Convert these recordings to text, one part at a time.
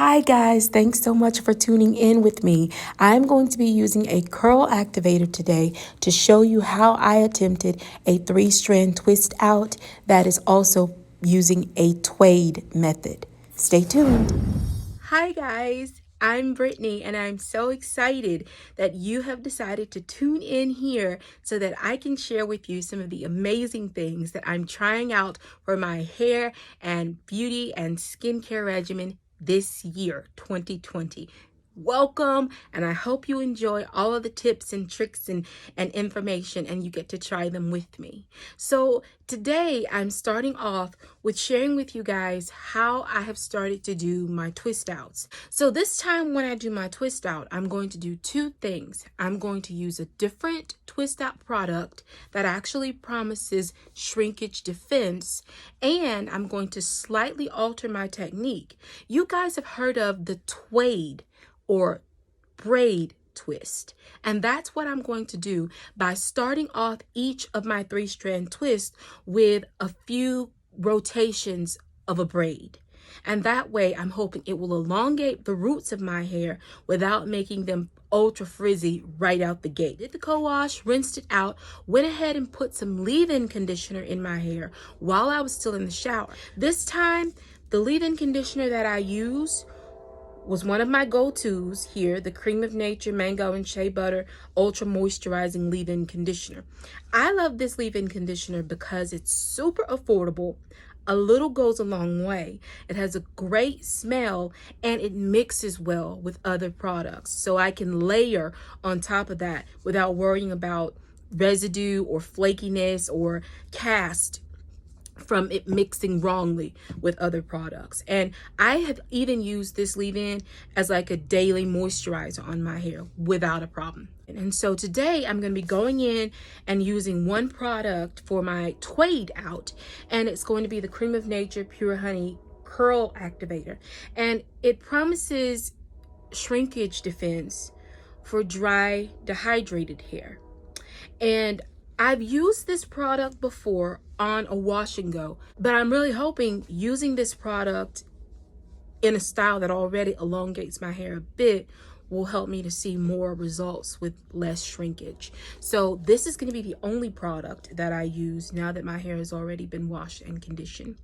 Hi guys, thanks so much for tuning in with me. I'm going to be using a curl activator today to show you how I attempted a 3-strand twist out that is also using a Twaid method. Stay tuned. Hi guys, I'm Brittany and I'm so excited that you have decided to tune in here so that I can share with you some of the amazing things that I'm trying out for my hair and beauty and skincare regimen this year, 2020. Welcome, and I hope you enjoy all of the tips and tricks and information and you get to try them with me. So today I'm starting off with sharing with you guys how I have started to do my twist outs. So this time when I do my twist out, I'm going to do two things. I'm going to use a different twist out product that actually promises shrinkage defense, and I'm going to slightly alter my technique. You guys have heard of the Twaid or braid twist, and that's what I'm going to do by starting off each of my 3-strand twists with a few rotations of a braid. And that way I'm hoping it will elongate the roots of my hair without making them ultra frizzy right out the gate. Did the co-wash, rinsed it out, went ahead and put some leave-in conditioner in my hair while I was still in the shower. This time the leave-in conditioner that I used was one of my go-tos here, the Cream of Nature Mango and Shea Butter Ultra Moisturizing Leave-In Conditioner. I love this leave-in conditioner because it's super affordable. A little goes a long way. It has a great smell and it mixes well with other products. So I can layer on top of that without worrying about residue or flakiness or cast from it mixing wrongly with other products. And I have even used this leave-in as like a daily moisturizer on my hair without a problem. And so today I'm going to be going in and using one product for my Twaid out, and it's going to be the Cream of Nature Pure Honey Curl Activator, and it promises shrinkage defense for dry, dehydrated hair. And I've used this product before on a wash and go, but I'm really hoping using this product in a style that already elongates my hair a bit will help me to see more results with less shrinkage. So this is going to be the only product that I use now that my hair has already been washed and conditioned.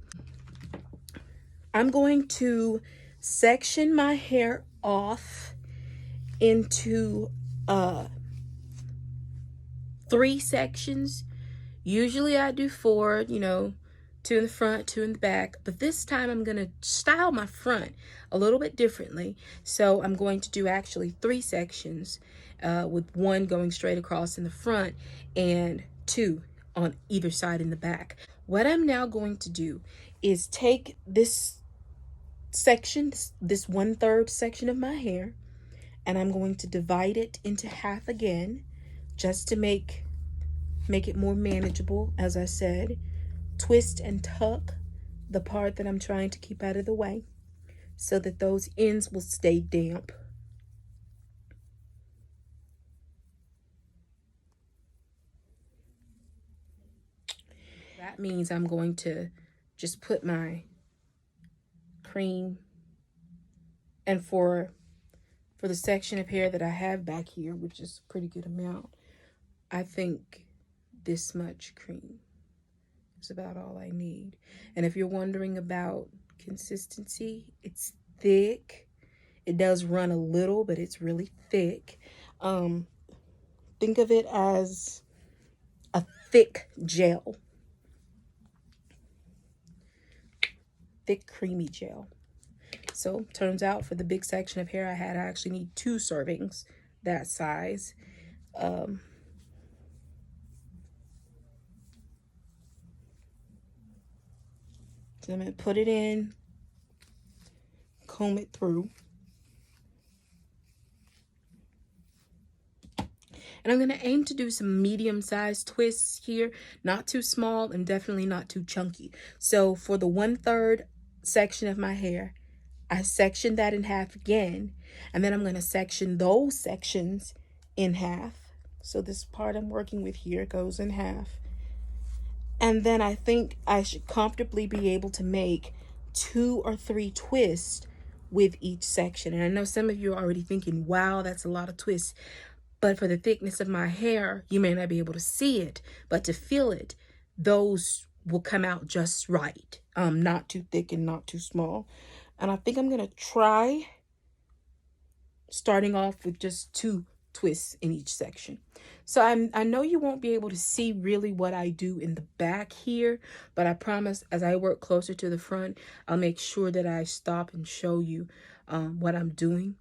I'm going to section my hair off into 3 sections. Usually I do 4, 2 in the front, 2 in the back, but this time I'm going to style my front a little bit differently. So I'm going to do actually 3 sections with 1 going straight across in the front and 2 on either side in the back. What I'm now going to do is take this section, this 1/3 section of my hair, and I'm going to divide it into half again, just to make it more manageable. As I said, twist and tuck the part that I'm trying to keep out of the way so that those ends will stay damp. That means I'm going to just put my cream, and for the section of hair that I have back here, which is a pretty good amount, I think this much cream is about all I need. And if you're wondering about consistency, it's thick. It does run a little, but it's really thick. Think of it as a thick gel. Thick, creamy gel. So turns out for the big section of hair I had, I actually need 2 servings that size. So I'm going to put it in, comb it through. And I'm going to aim to do some medium-sized twists here, not too small and definitely not too chunky. So for the 1/3 section of my hair, I section that in half again, and then I'm going to section those sections in half. So this part I'm working with here goes in half. And then I think I should comfortably be able to make 2 or 3 twists with each section. And I know some of you are already thinking, wow, that's a lot of twists. But for the thickness of my hair, you may not be able to see it, but to feel it, those will come out just right. Not too thick and not too small. And I think I'm going to try starting off with just 2 twists in each section. So I know you won't be able to see really what I do in the back here, but I promise as I work closer to the front, I'll make sure that I stop and show you what I'm doing.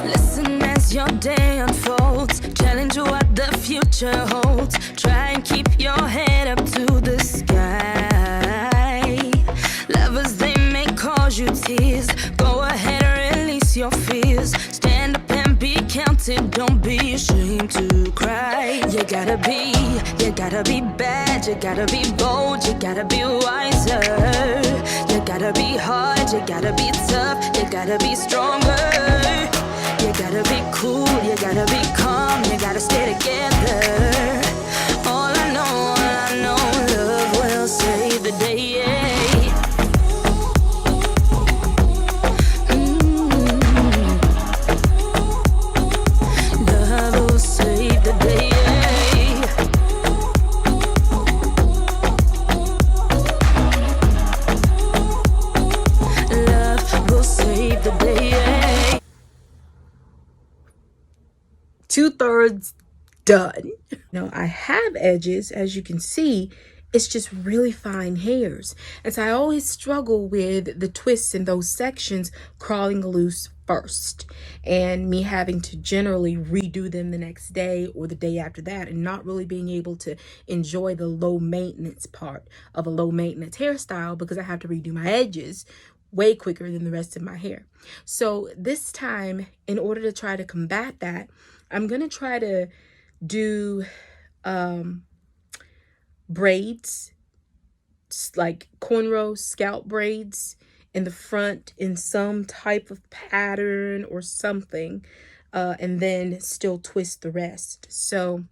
Listen as your day unfolds, challenge what the future holds. Try and keep your head up to the sky. Lovers, they may cause you tears. Go ahead and release your fears. Stand up and be counted. Don't be ashamed to cry. You gotta be bad. You gotta be bold. You gotta be wiser. You gotta be hard. You gotta be tough. You gotta be stronger. You gotta be cool, you gotta be calm, you gotta stay together. All I know, love will save the day. Love will save the day. Love will save the day. 2/3 done. Now I have edges, as you can see, it's just really fine hairs. And so I always struggle with the twists in those sections crawling loose first, and me having to generally redo them the next day or the day after that, and not really being able to enjoy the low maintenance part of a low maintenance hairstyle because I have to redo my edges way quicker than the rest of my hair. So this time, in order to try to combat that, I'm gonna try to do braids, like cornrow scalp braids in the front in some type of pattern or something, and then still twist the rest. So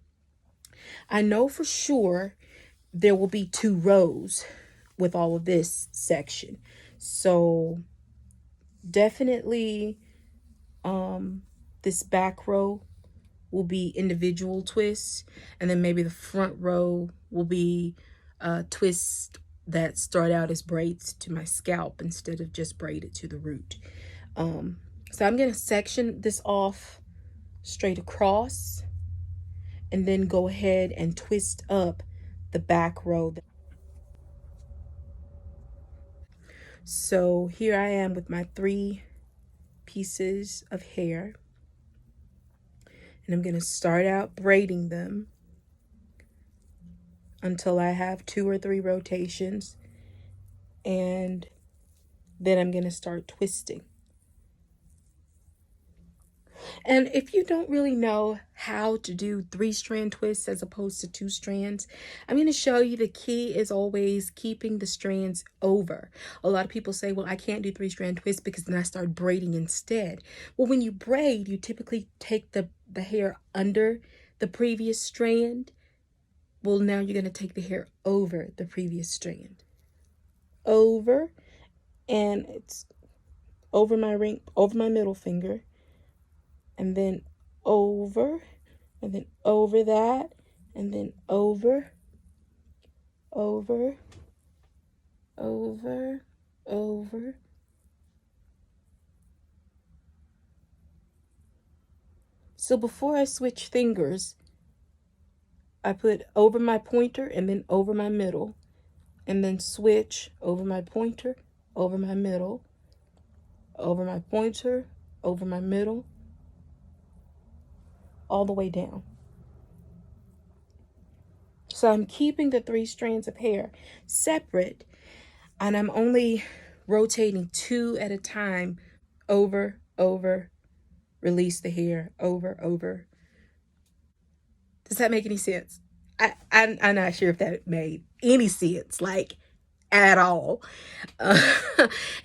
I know for sure there will be 2 rows with all of this section. So definitely this back row will be individual twists, and then maybe the front row will be twists that start out as braids to my scalp instead of just braided to the root. So I'm going to section this off straight across and then go ahead and twist up the back row. So here I am with my 3 pieces of hair, and I'm going to start out braiding them until I have 2 or 3 rotations, and then I'm going to start twisting. And if you don't really know how to do 3-strand twists as opposed to 2 strands, I'm going to show you the key is always keeping the strands over. A lot of people say, well, I can't do 3-strand twists because then I start braiding instead. Well, when you braid, you typically take the hair under the previous strand. Well, now you're going to take the hair over the previous strand. Over, and it's over my ring, over my middle finger, and then over, and then over that, and then over, over, over, over. So before I switch fingers, I put over my pointer and then over my middle, and then switch over my pointer, over my middle, over my pointer, over my middle, all the way down. So I'm keeping the 3 strands of hair separate, and I'm only rotating 2 at a time, over, over, release the hair, over, over. Does that make any sense? I'm not sure if that made any sense, like at all. And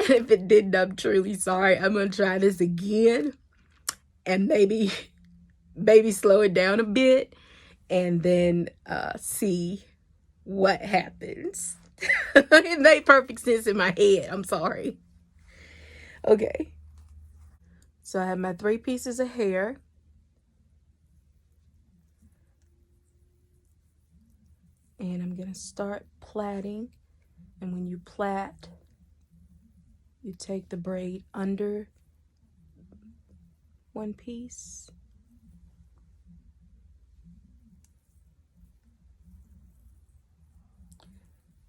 if it didn't, I'm truly sorry. I'm going to try this again and maybe slow it down a bit and then see what happens. It made perfect sense in my head. I'm sorry. Okay. So I have my 3 pieces of hair. And I'm going to start plaiting. And when you plait, you take the braid under one piece.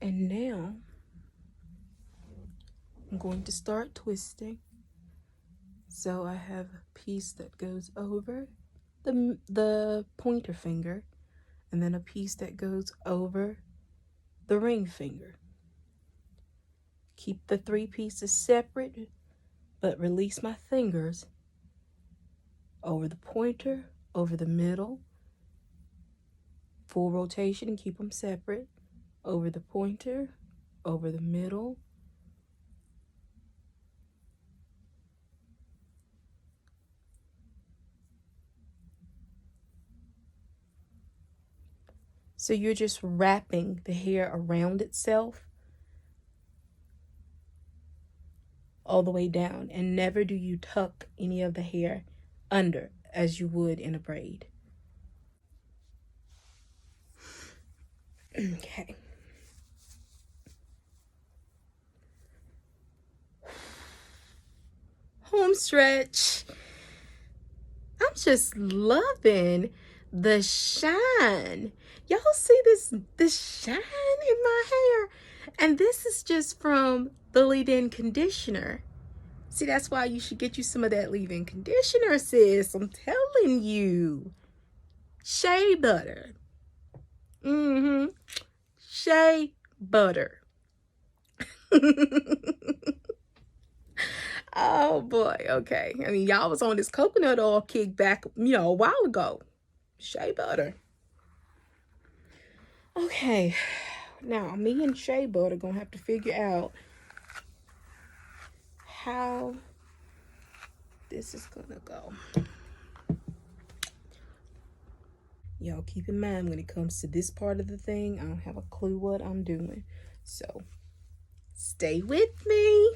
And now I'm going to start twisting. So I have a piece that goes over the pointer finger, and then a piece that goes over the ring finger. Keep the 3 pieces separate, but release my fingers over the pointer, over the middle, full rotation and keep them separate, over the pointer, over the middle, so you're just wrapping the hair around itself all the way down, and never do you tuck any of the hair under as you would in a braid. Okay. Home stretch. I'm just loving the shine. Y'all see this shine in my hair? And this is just from the leave-in conditioner. See, that's why you should get you some of that leave-in conditioner, sis. I'm telling you. Shea butter. Shea butter. Oh boy, okay. I mean, y'all was on this coconut oil kick back, a while ago. Shea butter. Okay, now me and shea butter gonna have to figure out how this is gonna go. Y'all keep in mind, when it comes to this part of the thing, I don't have a clue what I'm doing. So stay with me.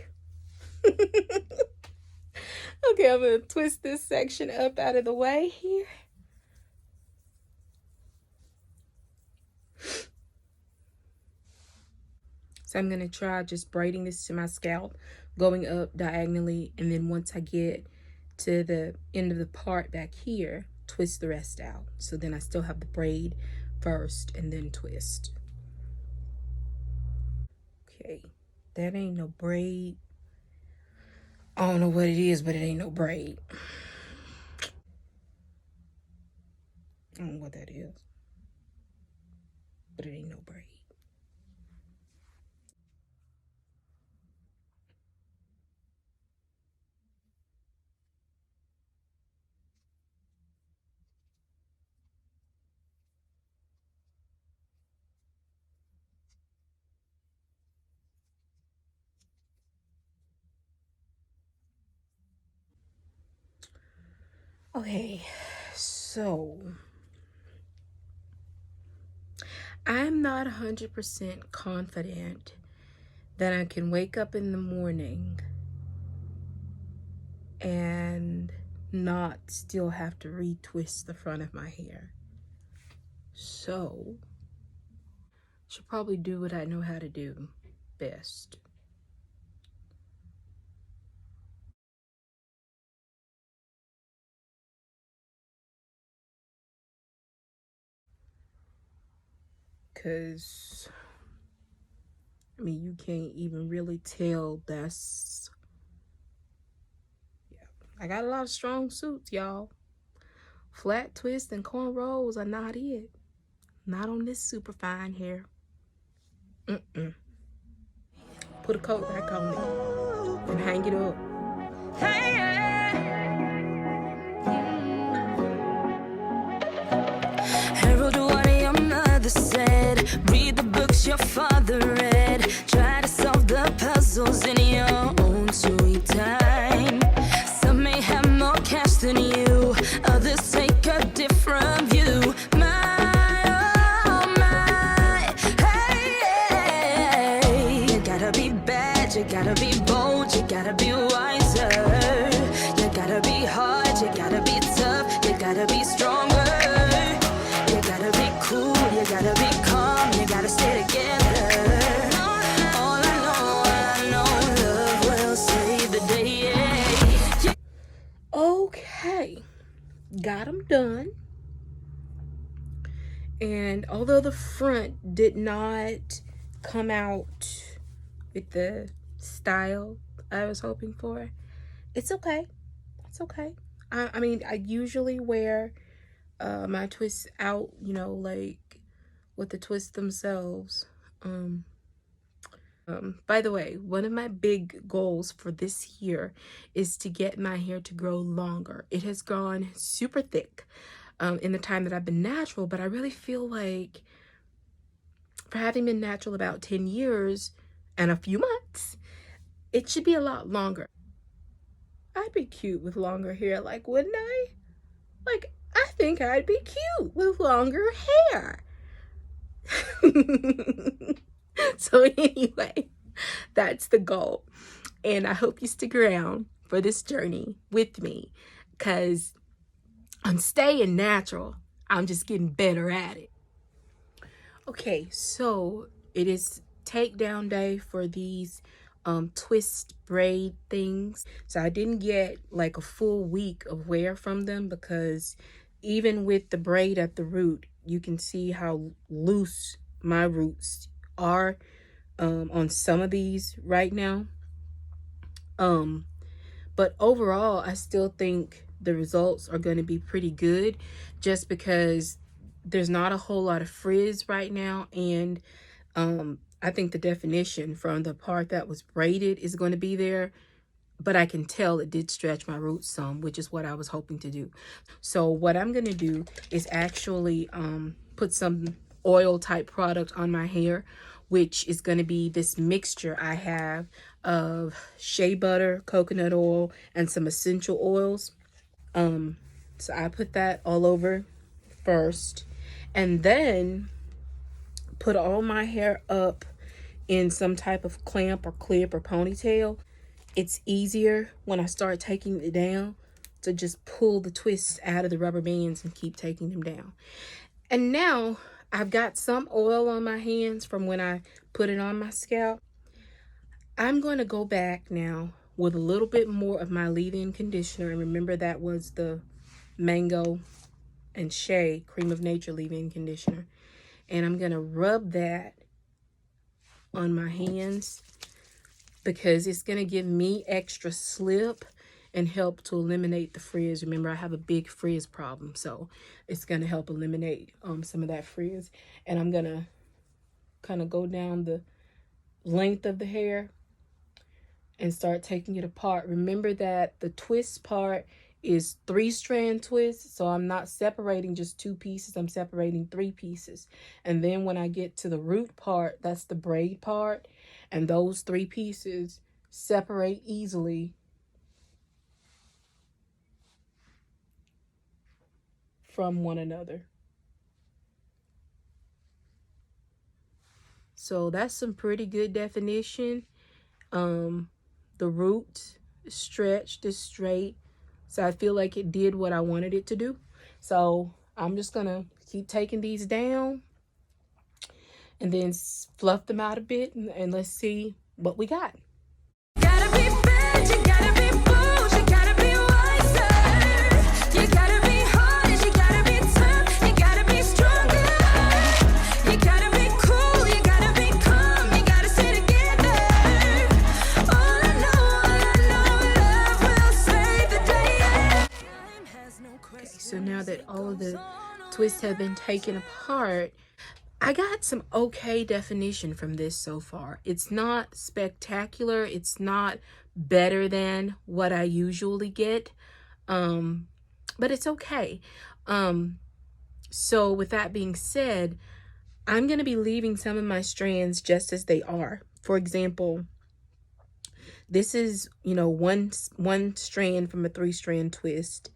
Okay, I'm gonna twist this section up out of the way here. So I'm gonna try just braiding this to my scalp, going up diagonally, and then once I get to the end of the part back here, twist the rest out. So then I still have the braid first and then twist. Okay, that ain't no braid. I don't know what it is, but it ain't no braid. I don't know what that is, but it ain't no braid. Okay, so I'm not 100% confident that I can wake up in the morning and not still have to retwist the front of my hair. So, should probably do what I know how to do best. Because, I mean, you can't even really tell that's, yeah. I got a lot of strong suits, y'all. Flat twists and cornrows are not it. Not on this super fine hair. Put a coat back on it and hang it up. Herald what your mother said. Read the books your father read. Try to solve the puzzles in your own sweet time. Some may have more cash than you. Others take a different view. My gotta be bold, you gotta be wiser. You gotta be hard, you gotta be tough, you gotta be stronger. You gotta be cool, you gotta be calm, you gotta stay together. All I know, love will save the day. Yeah. Okay, got them done. And although the front did not come out with the style I was hoping for, it's okay. It's okay. I mean, I usually wear my twists out, you know, like with the twists themselves. By the way, one of my big goals for this year is to get my hair to grow longer. It has gone super thick in the time that I've been natural, but I really feel like for having been natural about 10 years and a few months, it should be a lot longer. I'd be cute with longer hair, like, wouldn't I? Like, I think I'd be cute with longer hair. So anyway, that's the goal. And I hope you stick around for this journey with me, because I'm staying natural. I'm just getting better at it. Okay, so it is takedown day for these twist braid things. So I didn't get like a full week of wear from them, because even with the braid at the root, you can see how loose my roots are on some of these right now. But overall, I still think the results are going to be pretty good, just because there's not a whole lot of frizz right now. And I think the definition from the part that was braided is going to be there, but I can tell it did stretch my roots some, which is what I was hoping to do. So what I'm going to do is actually put some oil type product on my hair, which is going to be this mixture I have of shea butter, coconut oil, and some essential oils. So I put that all over first, and then put all my hair up in some type of clamp or clip or ponytail. It's easier when I start taking it down to just pull the twists out of the rubber bands and keep taking them down. And now I've got some oil on my hands from when I put it on my scalp. I'm going to go back now with a little bit more of my leave-in conditioner. And remember, that was the Mango and Shea Cream of Nature leave-in conditioner. And I'm going to rub that on my hands, because it's going to give me extra slip and help to eliminate the frizz. Remember, I have a big frizz problem, so it's going to help eliminate some of that frizz. And I'm going to kind of go down the length of the hair and start taking it apart. Remember that the twist part is 3-strand twist, so I'm not separating just 2 pieces, I'm separating 3 pieces. And then when I get to the root part, that's the braid part, and those 3 pieces separate easily from one another. So that's some pretty good definition. The root is stretched, is straight, so I feel like it did what I wanted it to do. So I'm just gonna keep taking these down and then fluff them out a bit, and let's see what we got. Gotta be bad, you gotta be bold, you gotta be wiser. You gotta be hard, you gotta be tough, you gotta be stronger. You gotta be cool, you gotta be calm, you gotta stay together. All I know, love will save the day. Okay, so now that all of the twists have been taken apart, I got some okay definition from this so far. It's not spectacular. It's not better than what I usually get, but it's okay. So with that being said, I'm going to be leaving some of my strands just as they are. For example, this is, you know, one strand from a 3-strand twist.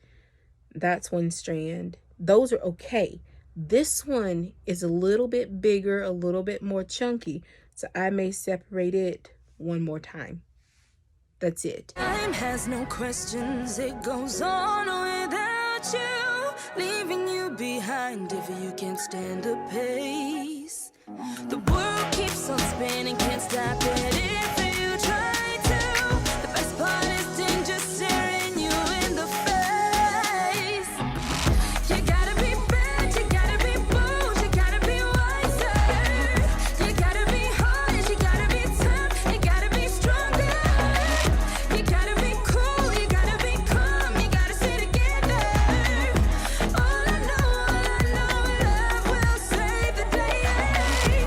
That's 1 strand. Those are okay. This one is a little bit bigger, a little bit more chunky, so I may separate it one more time. That's it. Time has no questions, it goes on without you, leaving you behind if you can't stand the pace. The world keeps on spinning, can't stop it if you try to. The best part is danger staring you in the face. You gotta be bad, you gotta be bold, you gotta be wiser. You gotta be hard, you gotta be tough, you gotta be stronger. You gotta be cool, you gotta be calm, you gotta stay together. All I know, love will save the day.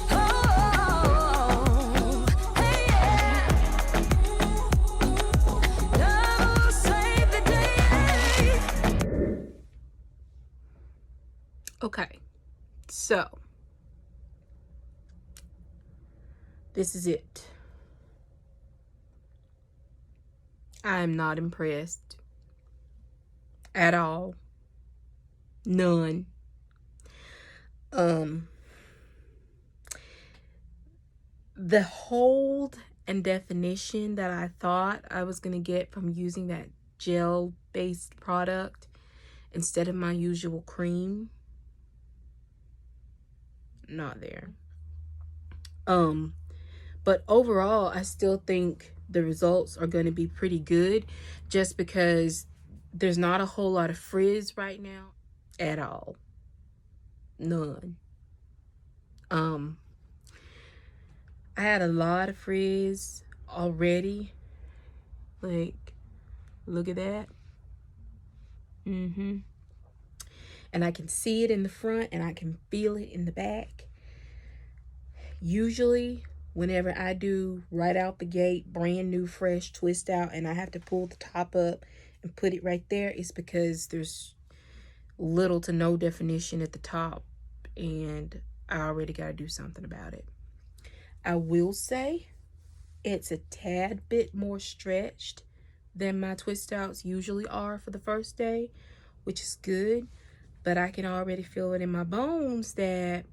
Oh, hey, yeah. Love will save the day. Okay, so this is it. I'm not impressed at all. None. The hold and definition that I thought I was gonna get from using that gel-based product instead of my usual cream, not there. But overall, I still think the results are going to be pretty good, just because there's not a whole lot of frizz right now at all. None. I had a lot of frizz already. Like, look at that. And I can see it in the front and I can feel it in the back. Usually, whenever I do right out the gate, brand new, fresh twist out, and I have to pull the top up and put it right there, it's because there's little to no definition at the top, and I already got to do something about it. I will say it's a tad bit more stretched than my twist outs usually are for the first day, which is good, but I can already feel it in my bones that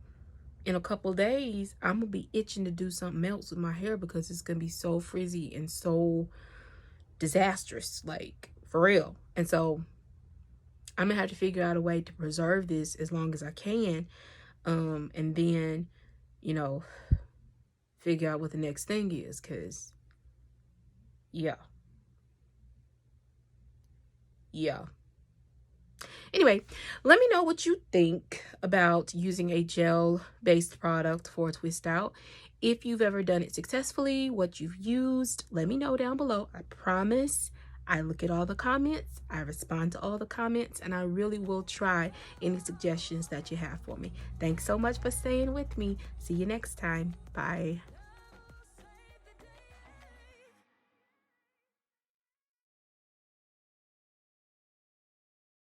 in a couple of days, I'm going to be itching to do something else with my hair, because it's going to be so frizzy and so disastrous, like, for real. And so I'm going to have to figure out a way to preserve this as long as I can. And then, you know, figure out what the next thing is, because, yeah. Anyway, let me know what you think about using a gel-based product for a twist out. If you've ever done it successfully, what you've used, let me know down below. I promise I look at all the comments, I respond to all the comments, and I really will try any suggestions that you have for me. Thanks so much for staying with me. See you next time. Bye.